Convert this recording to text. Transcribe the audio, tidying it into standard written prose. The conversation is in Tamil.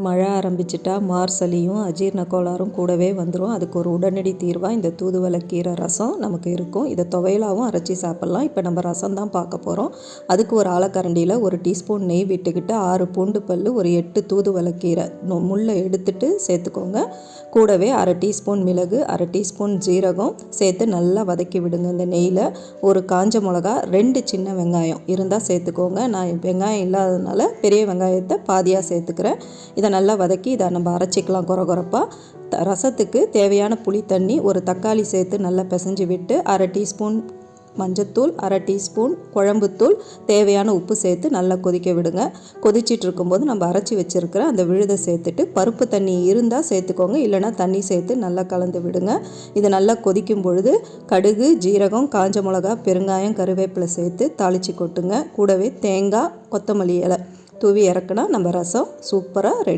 மழை ஆரம்பிச்சிட்டா மார்சளியும் அஜீரண கோளாறும் கூடவே வந்துடும். அதுக்கு ஒரு உடனடி தீர்வாக இந்த தூதுவளைக்கீரை ரசம் நமக்கு இருக்கும். இதை துவையலாகவும் அரைச்சி சாப்பிட்லாம். இப்போ நம்ம ரசம் தான் பார்க்க போகிறோம். அதுக்கு ஒரு ஆலக்கரண்டியில் ஒரு டீஸ்பூன் நெய் விட்டுக்கிட்டு 6 பூண்டு பல், ஒரு 8 தூதுவளைக்கீரை முள்ளை எடுத்துட்டு சேர்த்துக்கோங்க. கூடவே அரை டீஸ்பூன் மிளகு, அரை டீஸ்பூன் ஜீரகம் சேர்த்து நல்லா வதக்கி விடுங்க. இந்த நெய்யில் ஒரு காஞ்ச மிளகா, 2 சின்ன வெங்காயம் இருந்தால் சேர்த்துக்கோங்க. நான் வெங்காயம் இல்லாததுனால பெரிய வெங்காயத்தை பாதியாக சேர்த்துக்கிறேன். இதை நல்லா வதக்கி இதை நம்ம அரைச்சிக்கலாம் கொரகொரப்பாக. ரசத்துக்கு தேவையான புளி தண்ணி, ஒரு தக்காளி சேர்த்து நல்லா பிசைஞ்சு விட்டு அரை டீஸ்பூன் மஞ்சத்தூள், அரை டீஸ்பூன் குழம்புத்தூள், தேவையான உப்பு சேர்த்து நல்லா கொதிக்க விடுங்க. கொதிச்சிட்டு இருக்கும்போது நம்ம அரைச்சி வச்சுருக்கிற அந்த விழுதை சேர்த்துட்டு பருப்பு தண்ணி இருந்தால் சேர்த்துக்கோங்க, இல்லைனா தண்ணி சேர்த்து நல்லா கலந்து விடுங்க. இது நல்லா கொதிக்கும் பொழுது கடுகு, ஜீரகம், காஞ்ச மிளகா, பெருங்காயம், கருவேப்பிலை சேர்த்து தாளித்து கொட்டுங்க. கூடவே தேங்காய், கொத்தமல்லி இலை தூவி இறக்குனா நம்ம ரசம் சூப்பராக ரெடி.